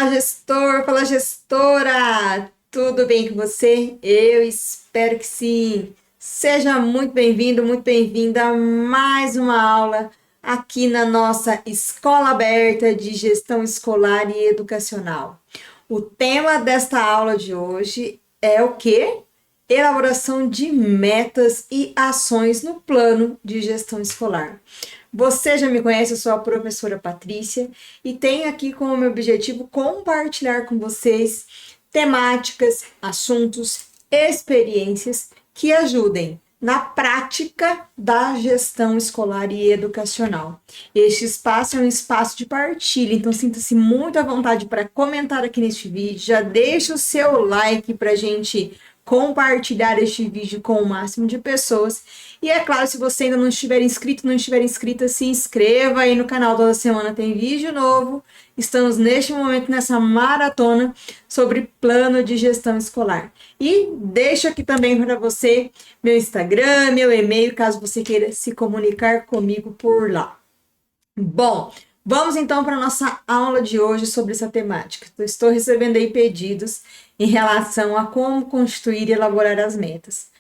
Fala, gestor, fala, gestora! Tudo bem com você? Eu espero que sim. Seja muito bem-vindo, muito bem-vinda a mais uma aula aqui na nossa Escola Aberta de Gestão Escolar e Educacional. O tema desta aula de hoje é o quê? Elaboração de metas e ações no plano de gestão escolar. Você já me conhece, eu sou a professora Patrícia e tenho aqui como objetivo compartilhar com vocês temáticas, assuntos, experiências que ajudem na prática da gestão escolar e educacional. Este espaço é um espaço de partilha, então sinta-se muito à vontade para comentar aqui neste vídeo, já deixa o seu like para a gente compartilhar este vídeo com o máximo de pessoas. E é claro, se você ainda não estiver inscrito, não estiver inscrita, se inscreva aí no canal, toda semana tem vídeo novo. Estamos neste momento nessa maratona sobre plano de gestão escolar. E deixo aqui também para você meu Instagram, meu e-mail, caso você queira se comunicar comigo por lá. Bom, vamos então para a nossa aula de hoje sobre essa temática. Eu estou recebendo aí pedidos em relação a como constituir e elaborar as metas.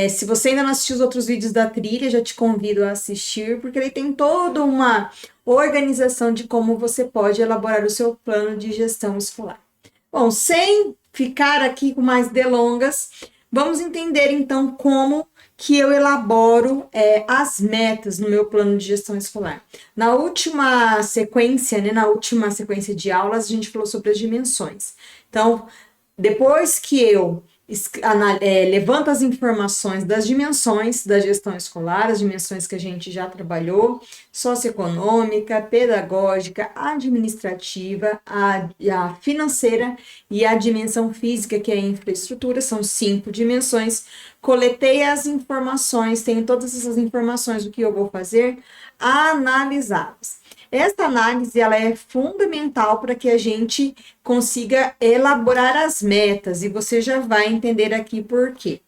Se você ainda não assistiu os outros vídeos da trilha, já te convido a assistir, porque ele tem toda uma organização de como você pode elaborar o seu plano de gestão escolar. Bom, sem ficar aqui com mais delongas, vamos entender então como que eu elaboro as metas no meu plano de gestão escolar. Na última sequência, na última sequência de aulas, a gente falou sobre as dimensões. Então, depois que eu levanto as informações das dimensões da gestão escolar, as dimensões que a gente já trabalhou, socioeconômica, pedagógica, administrativa, a financeira e a dimensão física, que é a infraestrutura, são 5 dimensões. Coletei as informações, tenho todas essas informações, o que eu vou fazer? Analisá-las. Essa análise ela é fundamental para que a gente consiga elaborar as metas e você já vai entender aqui por quê.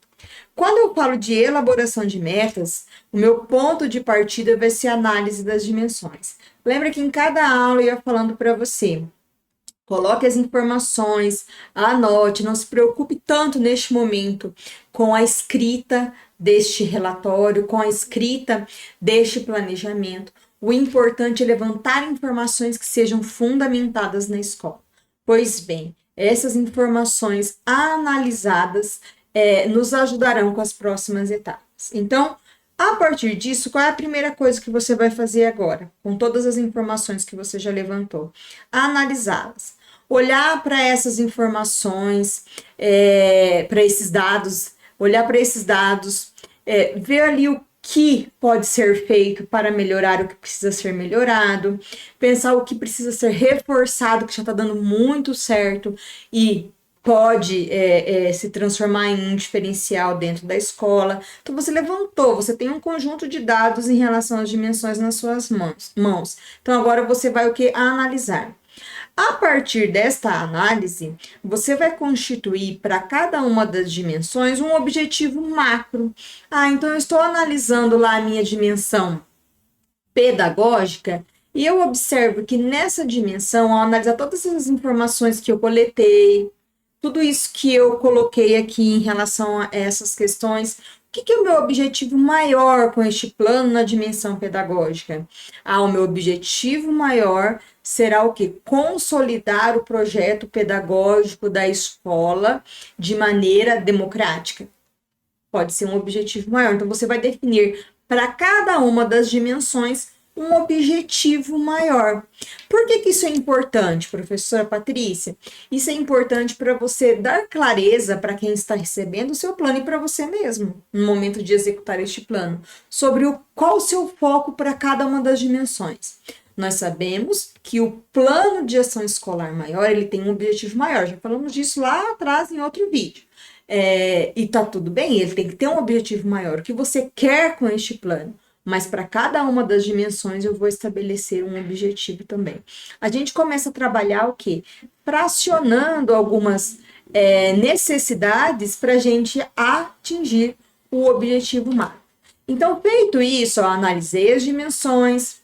Quando eu falo de elaboração de metas, o meu ponto de partida vai ser a análise das dimensões. Lembra que em cada aula eu ia falando para você, coloque as informações, anote, não se preocupe tanto neste momento com a escrita deste relatório, com a escrita deste planejamento. O importante é levantar informações que sejam fundamentadas na escola. Pois bem, essas informações analisadas nos ajudarão com as próximas etapas. Então, a partir disso, qual é a primeira coisa que você vai fazer agora, com todas as informações que você já levantou? Analisá-las. Olhar para essas informações, para esses dados, ver ali o que pode ser feito para melhorar o que precisa ser melhorado, pensar o que precisa ser reforçado, que já está dando muito certo e pode se transformar em um diferencial dentro da escola. Então, você levantou, você tem um conjunto de dados em relação às dimensões nas suas mãos. Então, agora você vai o que? Analisar. A partir desta análise, você vai constituir para cada uma das dimensões um objetivo macro. Então eu estou analisando lá a minha dimensão pedagógica e eu observo que nessa dimensão, ao analisar todas as informações que eu coletei, tudo isso que eu coloquei aqui em relação a essas questões, o que é o meu objetivo maior com este plano na dimensão pedagógica? O meu objetivo maior será o quê? Consolidar o projeto pedagógico da escola de maneira democrática. Pode ser um objetivo maior. Então, você vai definir para cada uma das dimensões um objetivo maior. Por que isso é importante, professora Patrícia? Isso é importante para você dar clareza para quem está recebendo o seu plano e para você mesmo, no momento de executar este plano, sobre qual o seu foco para cada uma das dimensões. Nós sabemos que o plano de ação escolar maior, ele tem um objetivo maior. Já falamos disso lá atrás em outro vídeo. E tá tudo bem, ele tem que ter um objetivo maior. O que você quer com este plano? Mas para cada uma das dimensões eu vou estabelecer um objetivo também. A gente começa a trabalhar o quê? Fracionando algumas necessidades para a gente atingir o objetivo macro. Então, feito isso, eu analisei as dimensões,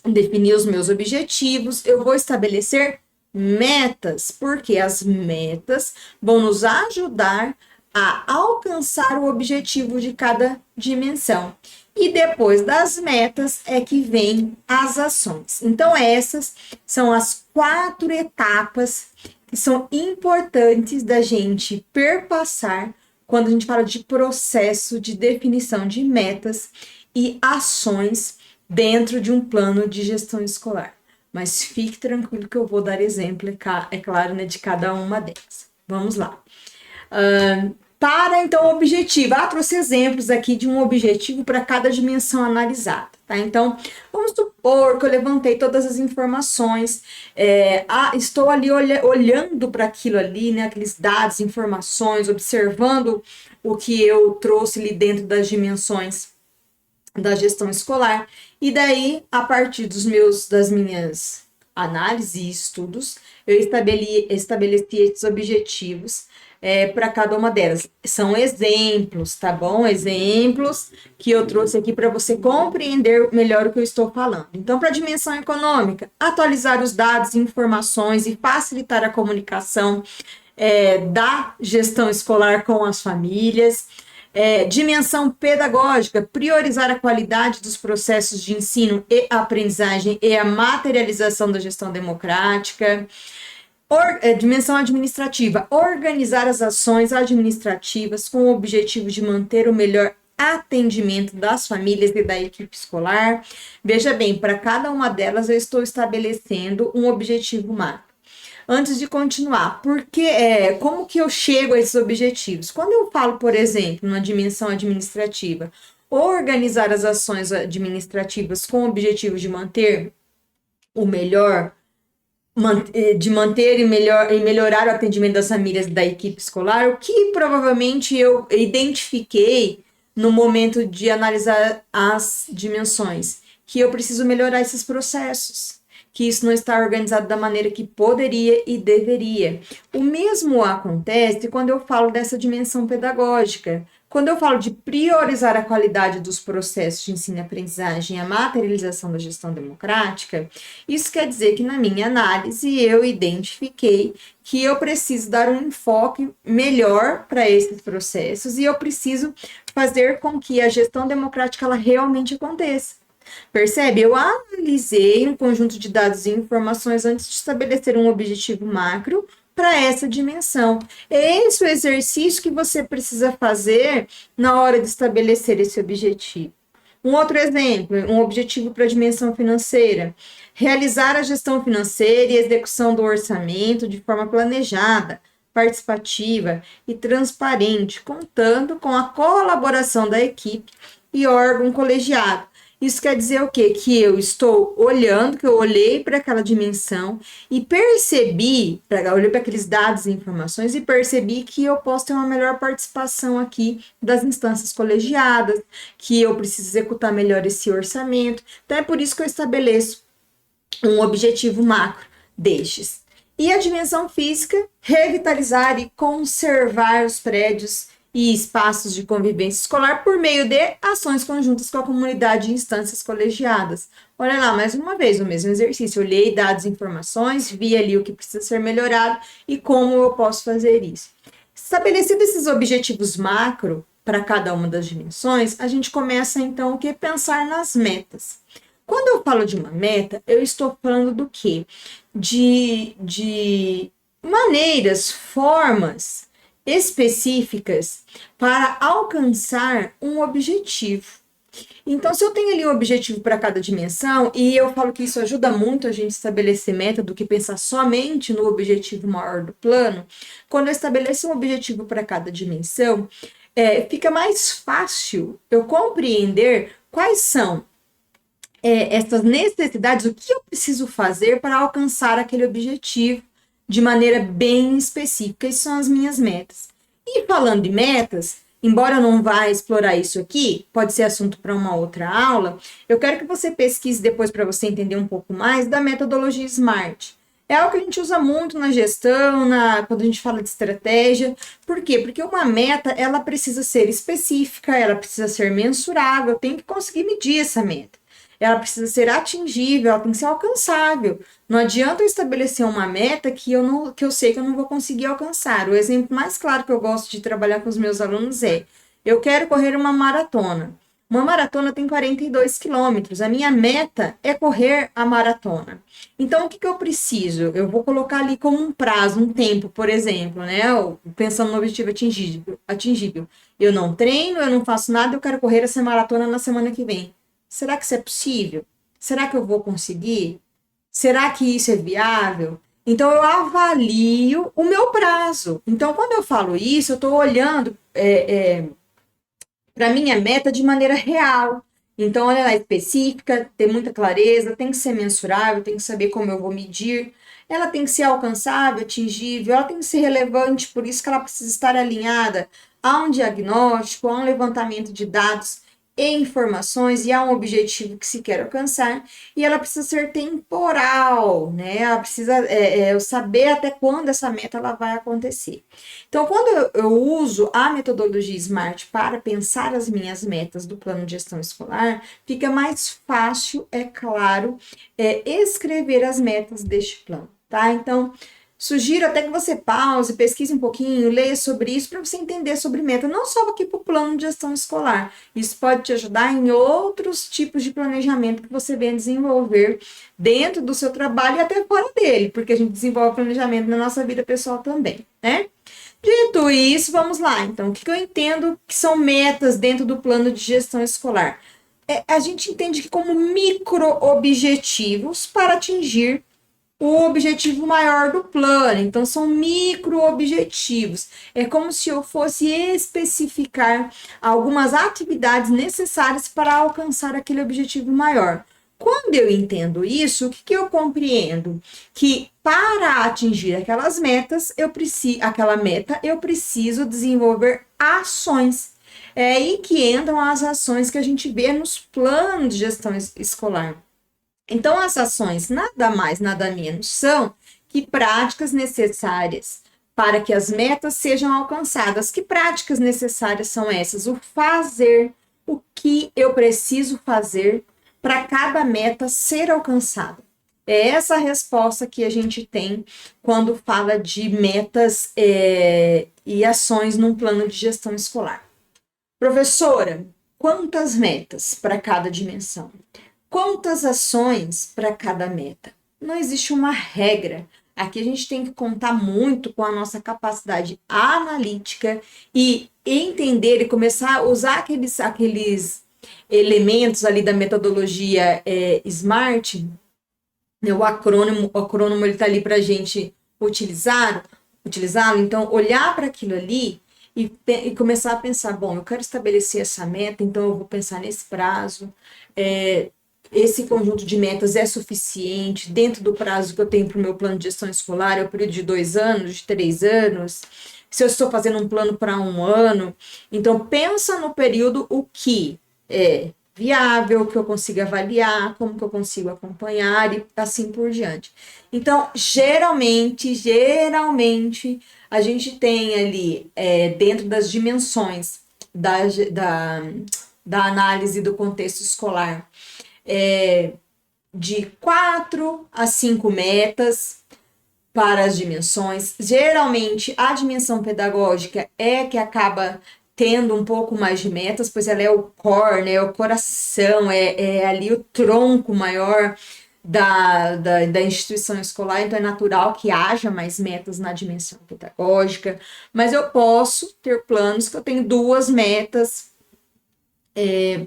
defini os meus objetivos, eu vou estabelecer metas, porque as metas vão nos ajudar a alcançar o objetivo de cada dimensão. E depois das metas é que vem as ações. Então, essas são as 4 etapas que são importantes da gente perpassar quando a gente fala de processo de definição de metas e ações dentro de um plano de gestão escolar. Mas fique tranquilo que eu vou dar exemplo, é claro, né, de cada uma delas. Vamos lá. Para, então, o objetivo. Trouxe exemplos aqui de um objetivo para cada dimensão analisada, tá? Então, vamos supor que eu levantei todas as informações, estou ali olhando para aquilo ali, né? Aqueles dados, informações, observando o que eu trouxe ali dentro das dimensões da gestão escolar. E daí, a partir das minhas análises e estudos, eu estabeleci esses objetivos para cada uma delas. São exemplos, tá bom? Exemplos que eu trouxe aqui para você compreender melhor o que eu estou falando. Então, para a dimensão econômica, atualizar os dados e informações e facilitar a comunicação da gestão escolar com as famílias. Dimensão pedagógica, priorizar a qualidade dos processos de ensino e aprendizagem e a materialização da gestão democrática. Dimensão administrativa, organizar as ações administrativas com o objetivo de manter o melhor atendimento das famílias e da equipe escolar. Veja bem, para cada uma delas eu estou estabelecendo um objetivo macro. Antes de continuar, como que eu chego a esses objetivos? Quando eu falo, por exemplo, na dimensão administrativa, organizar as ações administrativas com o objetivo de manter o melhor, de manter e melhorar o atendimento das famílias da equipe escolar, o que provavelmente eu identifiquei no momento de analisar as dimensões, que eu preciso melhorar esses processos, que isso não está organizado da maneira que poderia e deveria. O mesmo acontece quando eu falo dessa dimensão pedagógica. Quando eu falo de priorizar a qualidade dos processos de ensino e aprendizagem e a materialização da gestão democrática, isso quer dizer que na minha análise eu identifiquei que eu preciso dar um enfoque melhor para esses processos e eu preciso fazer com que a gestão democrática ela realmente aconteça. Percebe? Eu analisei um conjunto de dados e informações antes de estabelecer um objetivo macro para essa dimensão. Esse é o exercício que você precisa fazer na hora de estabelecer esse objetivo. Um outro exemplo, um objetivo para a dimensão financeira. Realizar a gestão financeira e execução do orçamento de forma planejada, participativa e transparente, contando com a colaboração da equipe e órgão colegiado. Isso quer dizer o quê? Que eu estou olhando, que eu olhei para aquela dimensão e percebi, olhei para aqueles dados e informações e percebi que eu posso ter uma melhor participação aqui das instâncias colegiadas, que eu preciso executar melhor esse orçamento. Então, é por isso que eu estabeleço um objetivo macro destes. E a dimensão física, revitalizar e conservar os prédios e espaços de convivência escolar por meio de ações conjuntas com a comunidade e instâncias colegiadas. Olha lá, mais uma vez, o mesmo exercício. Olhei dados e informações, vi ali o que precisa ser melhorado e como eu posso fazer isso. Estabelecidos esses objetivos macro para cada uma das dimensões, a gente começa então o que? Pensar nas metas. Quando eu falo de uma meta, eu estou falando do quê? De maneiras, formas específicas para alcançar um objetivo. Então, se eu tenho ali um objetivo para cada dimensão, e eu falo que isso ajuda muito a gente estabelecer meta do que pensar somente no objetivo maior do plano, quando eu estabeleço um objetivo para cada dimensão, fica mais fácil eu compreender quais são essas necessidades, o que eu preciso fazer para alcançar aquele objetivo de maneira bem específica. Essas são as minhas metas. E falando de metas, embora eu não vá explorar isso aqui, pode ser assunto para uma outra aula, eu quero que você pesquise depois para você entender um pouco mais da metodologia SMART. É algo que a gente usa muito na gestão, quando a gente fala de estratégia. Por quê? Porque uma meta, ela precisa ser específica, ela precisa ser mensurável, eu tenho que conseguir medir essa meta. ela precisa ser atingível, ela tem que ser alcançável. Não adianta eu estabelecer uma meta que eu sei que eu não vou conseguir alcançar. O exemplo mais claro que eu gosto de trabalhar com os meus alunos é: eu quero correr uma maratona. Uma maratona tem 42 quilômetros. A minha meta é correr a maratona. Então, o que eu preciso? Eu vou colocar ali como um prazo, um tempo, por exemplo, né? Pensando no objetivo atingível. Eu não treino, eu não faço nada, eu quero correr essa maratona na semana que vem. Será que isso é possível? Será que eu vou conseguir? Será que isso é viável? Então, eu avalio o meu prazo. Então, quando eu falo isso, eu estou olhando para minha meta de maneira real. Então, ela é específica, tem muita clareza, tem que ser mensurável, tem que saber como eu vou medir. Ela tem que ser alcançável, atingível, ela tem que ser relevante, por isso que ela precisa estar alinhada a um diagnóstico, a um levantamento de dados e informações e a um objetivo que se quer alcançar, e ela precisa ser temporal, né? Ela precisa eu saber até quando essa meta ela vai acontecer. Então, quando eu uso a metodologia SMART para pensar as minhas metas do plano de gestão escolar, fica mais fácil, é claro, escrever as metas deste plano, tá? Então, sugiro até que você pause, pesquise um pouquinho, leia sobre isso para você entender sobre meta, não só aqui para o plano de gestão escolar. Isso pode te ajudar em outros tipos de planejamento que você venha desenvolver dentro do seu trabalho e até fora dele, porque a gente desenvolve planejamento na nossa vida pessoal também, né? Dito isso, vamos lá. Então, o que eu entendo que são metas dentro do plano de gestão escolar? A gente entende que como micro-objetivos para atingir o objetivo maior do plano. Então, são micro-objetivos. É como se eu fosse especificar algumas atividades necessárias para alcançar aquele objetivo maior. Quando eu entendo isso, o que eu compreendo? Que para atingir aquelas metas, eu preciso desenvolver ações. É aí que entram as ações que a gente vê nos planos de gestão escolar. Então, as ações nada mais, nada menos são que práticas necessárias para que as metas sejam alcançadas. Que práticas necessárias são essas? O fazer, o que eu preciso fazer para cada meta ser alcançada. É essa a resposta que a gente tem quando fala de metas e ações num plano de gestão escolar. Professora, quantas metas para cada dimensão? Quantas ações para cada meta? Não existe uma regra. Aqui a gente tem que contar muito com a nossa capacidade analítica e entender e começar a usar aqueles elementos ali da metodologia SMART, né? O acrônimo ele está ali para a gente utilizá-lo. Então, olhar para aquilo ali e começar a pensar, bom, eu quero estabelecer essa meta, então eu vou pensar nesse prazo, esse conjunto de metas é suficiente dentro do prazo que eu tenho para o meu plano de gestão escolar, é o período de 2 anos, de 3 anos, se eu estou fazendo um plano para 1 ano. Então, pensa no período o que é viável, que eu consiga avaliar, como que eu consigo acompanhar e assim por diante. Então, geralmente, a gente tem ali, dentro das dimensões da análise do contexto escolar, de 4 a 5 metas para as dimensões. Geralmente, a dimensão pedagógica é que acaba tendo um pouco mais de metas, pois ela é o core, né, é o coração, é ali o tronco maior da instituição escolar, então é natural que haja mais metas na dimensão pedagógica, mas eu posso ter planos que eu tenho 2 metas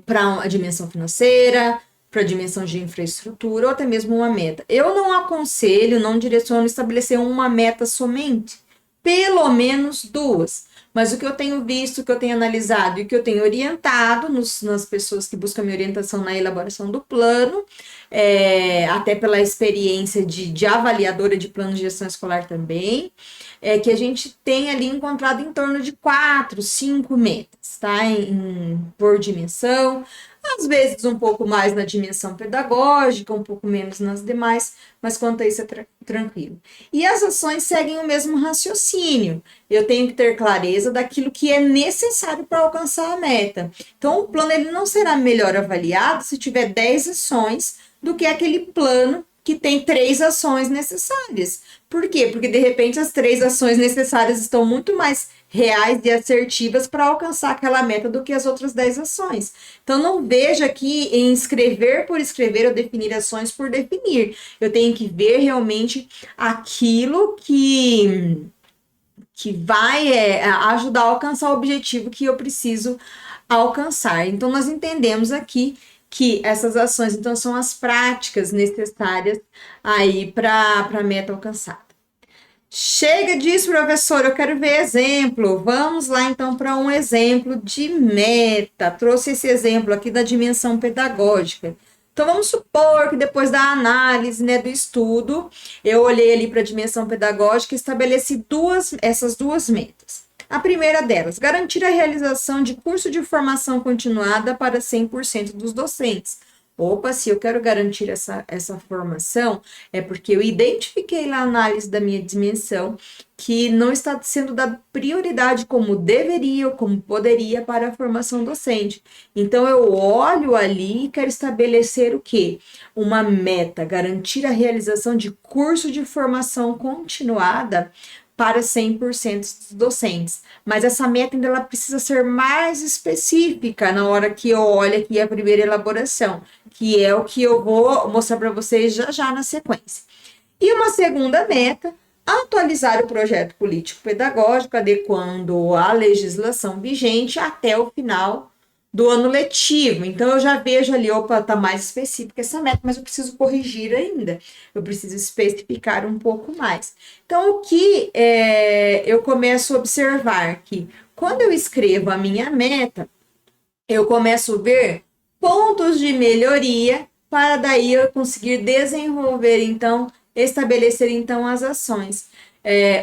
para a dimensão financeira, para a dimensão de infraestrutura, ou até mesmo uma meta. Eu não aconselho, não direciono estabelecer uma meta somente, pelo menos 2. Mas o que eu tenho visto, o que eu tenho analisado e o que eu tenho orientado nas pessoas que buscam minha orientação na elaboração do plano, até pela experiência de avaliadora de plano de gestão escolar também, é que a gente tem ali encontrado em torno de 4, 5 metas, tá? Por dimensão. às vezes um pouco mais na dimensão pedagógica, um pouco menos nas demais, mas quanto a isso é tranquilo. E as ações seguem o mesmo raciocínio. Eu tenho que ter clareza daquilo que é necessário para alcançar a meta. Então, o plano ele não será melhor avaliado se tiver 10 ações do que aquele plano que tem 3 ações necessárias. Por quê? Porque, de repente, as 3 ações necessárias estão muito mais reais e assertivas para alcançar aquela meta do que as outras 10 ações. Então, não veja aqui em escrever por escrever ou definir ações por definir. Eu tenho que ver realmente aquilo que vai ajudar a alcançar o objetivo que eu preciso alcançar. Então, nós entendemos aqui que essas ações, então, são as práticas necessárias aí para a meta alcançada. Chega disso, professor, eu quero ver exemplo. Vamos lá, então, para um exemplo de meta. Trouxe esse exemplo aqui da dimensão pedagógica. Então, vamos supor que depois da análise, né, do estudo, eu olhei ali para a dimensão pedagógica e estabeleci essas duas metas. A primeira delas, garantir a realização de curso de formação continuada para 100% dos docentes. Opa, se eu quero garantir essa formação, é porque eu identifiquei na análise da minha dimensão que não está sendo dada prioridade como deveria ou como poderia para a formação docente. Então, eu olho ali e quero estabelecer o quê? Uma meta, garantir a realização de curso de formação continuada para 100% dos docentes. Mas essa meta ainda ela precisa ser mais específica na hora que eu olho aqui a primeira elaboração, que é o que eu vou mostrar para vocês já na sequência. E uma segunda meta, atualizar o projeto político-pedagógico, adequando a legislação vigente até o final do ano letivo. Então, eu já vejo ali, opa, tá mais específica essa meta, mas eu preciso corrigir ainda. Eu preciso especificar um pouco mais. Então, o que eu começo a observar que quando eu escrevo a minha meta, eu começo a ver pontos de melhoria para daí eu conseguir desenvolver, então, estabelecer, então, as ações.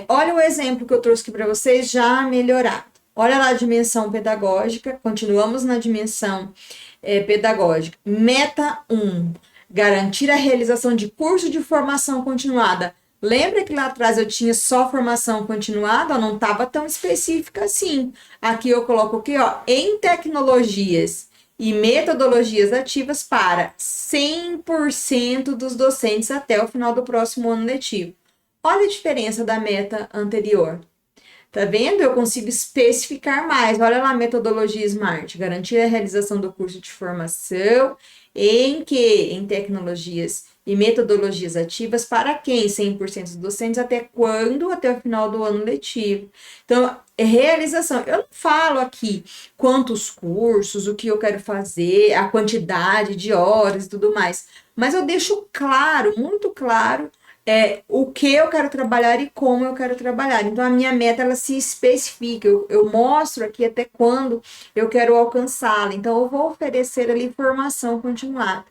Olha o exemplo que eu trouxe aqui para vocês, já melhorado. Olha lá a dimensão pedagógica, continuamos na dimensão pedagógica. Meta 1, garantir a realização de curso de formação continuada. Lembra que lá atrás eu tinha só formação continuada? Não estava tão específica assim. Aqui eu coloco o quê? Em tecnologias e metodologias ativas para 100% dos docentes até o final do próximo ano letivo. Olha a diferença da meta anterior. Tá vendo? Eu consigo especificar mais. Olha lá a metodologia SMART. Garantir a realização do curso de formação em tecnologias e metodologias ativas para quem? 100% dos docentes até quando? Até o final do ano letivo. Então, realização. Eu não falo aqui quantos cursos, o que eu quero fazer, a quantidade de horas e tudo mais. Mas eu deixo claro, muito claro, o que eu quero trabalhar e como eu quero trabalhar. Então, a minha meta, ela se especifica. Eu mostro aqui até quando eu quero alcançá-la. Então, eu vou oferecer ali formação continuada.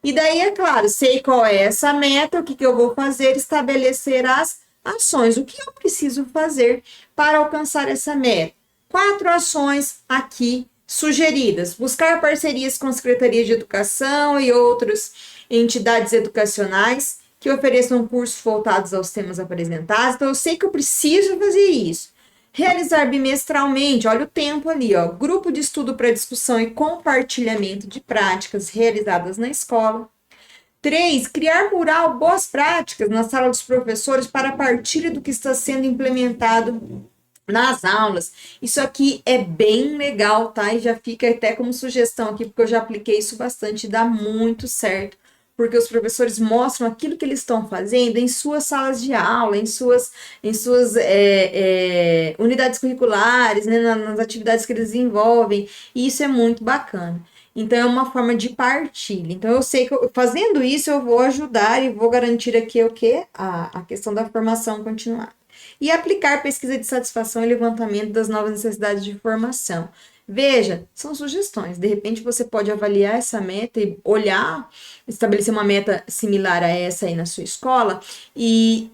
E daí, é claro, sei qual é essa meta, o que eu vou fazer, estabelecer as ações. O que eu preciso fazer para alcançar essa meta? 4 ações aqui sugeridas. Buscar parcerias com a Secretaria de Educação e outras entidades educacionais que ofereçam cursos voltados aos temas apresentados. Então, eu sei que eu preciso fazer isso. Realizar bimestralmente, olha o tempo ali, grupo de estudo para discussão e compartilhamento de práticas realizadas na escola. 3, criar mural boas práticas na sala dos professores para a partilha do que está sendo implementado nas aulas. Isso aqui é bem legal, tá? E já fica até como sugestão aqui, porque eu já apliquei isso bastante, dá muito certo. Porque os professores mostram aquilo que eles estão fazendo em suas salas de aula, em suas unidades curriculares, né, nas atividades que eles desenvolvem, e isso é muito bacana. Então, é uma forma de partilha. Então, eu sei que fazendo isso, eu vou ajudar e vou garantir aqui o quê? A questão da formação continuada. E aplicar pesquisa de satisfação e levantamento das novas necessidades de formação. Veja, são sugestões. De repente, você pode avaliar essa meta e olhar, estabelecer uma meta similar a essa aí na sua escola e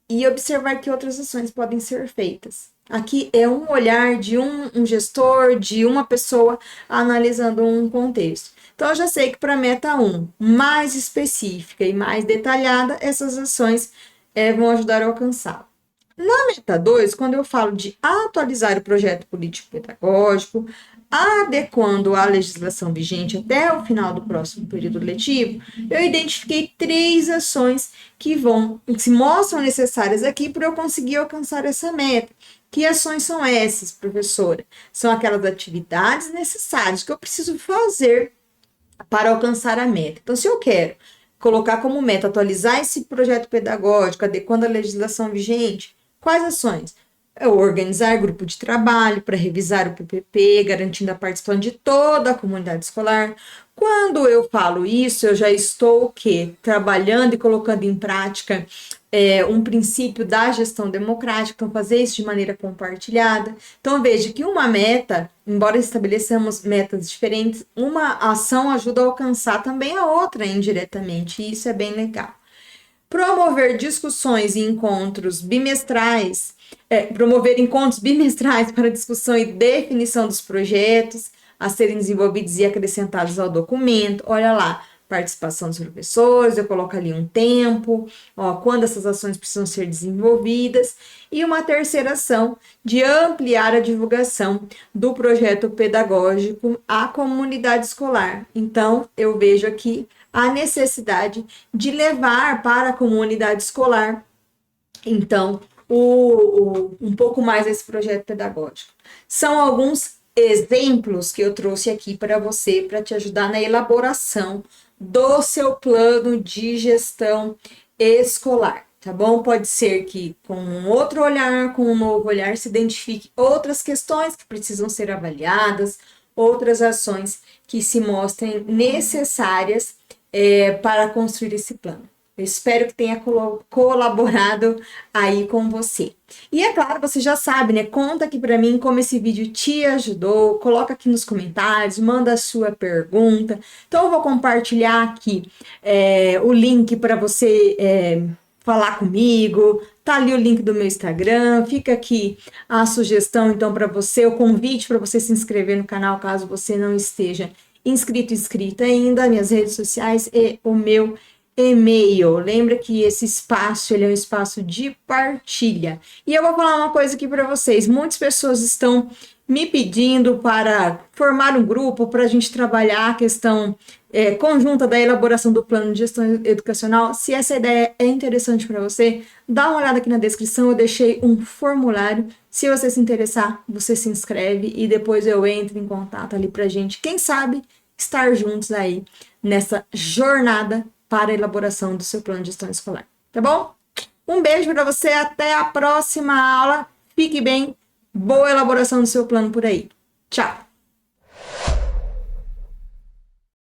e observar que outras ações podem ser feitas. Aqui é um olhar de um gestor, de uma pessoa analisando um contexto. Então, eu já sei que para a meta 1, mais específica e mais detalhada, essas ações vão ajudar a alcançá-la. Na meta 2, quando eu falo de atualizar o projeto político-pedagógico, adequando a legislação vigente até o final do próximo período letivo, eu identifiquei 3 ações que se mostram necessárias aqui para eu conseguir alcançar essa meta. Que ações são essas, professora? São aquelas atividades necessárias que eu preciso fazer para alcançar a meta. Então, se eu quero colocar como meta atualizar esse projeto pedagógico, adequando a legislação vigente, quais ações? Organizar grupo de trabalho para revisar o PPP, garantindo a participação de toda a comunidade escolar. Quando eu falo isso, eu já estou o quê? Trabalhando e colocando em prática um princípio da gestão democrática, então fazer isso de maneira compartilhada. Então veja que uma meta, embora estabeleçamos metas diferentes, uma ação ajuda a alcançar também a outra indiretamente, e isso é bem legal. Promover discussões e encontros bimestrais, promover encontros bimestrais para discussão e definição dos projetos a serem desenvolvidos e acrescentados ao documento. Olha lá, participação dos professores, eu coloco ali um tempo, quando essas ações precisam ser desenvolvidas. E uma terceira ação de ampliar a divulgação do projeto pedagógico à comunidade escolar. Então, eu vejo aqui a necessidade de levar para a comunidade escolar, então, um pouco mais desse projeto pedagógico. São alguns exemplos que eu trouxe aqui para você, para te ajudar na elaboração do seu plano de gestão escolar, tá bom? Pode ser que com um outro olhar, com um novo olhar, se identifique outras questões que precisam ser avaliadas, outras ações que se mostrem necessárias para construir esse plano. Eu espero que tenha colaborado aí com você. E é claro, você já sabe, né? Conta aqui para mim como esse vídeo te ajudou. Coloca aqui nos comentários, manda a sua pergunta. Então, eu vou compartilhar aqui o link para você falar comigo. Tá ali o link do meu Instagram. Fica aqui a sugestão, então, para você, o convite para você se inscrever no canal, caso você não esteja inscrita ainda, minhas redes sociais e o meu e-mail. Lembra que esse espaço ele é um espaço de partilha. E eu vou falar uma coisa aqui para vocês. Muitas pessoas estão me pedindo para formar um grupo para a gente trabalhar a questão conjunta da elaboração do plano de gestão educacional. Se essa ideia é interessante para você, dá uma olhada aqui na descrição. Eu deixei um formulário. Se você se interessar, você se inscreve e depois eu entro em contato ali para a gente, quem sabe, estar juntos aí nessa jornada para a elaboração do seu plano de gestão escolar, tá bom? Um beijo para você, até a próxima aula. Fique bem, boa elaboração do seu plano por aí. Tchau!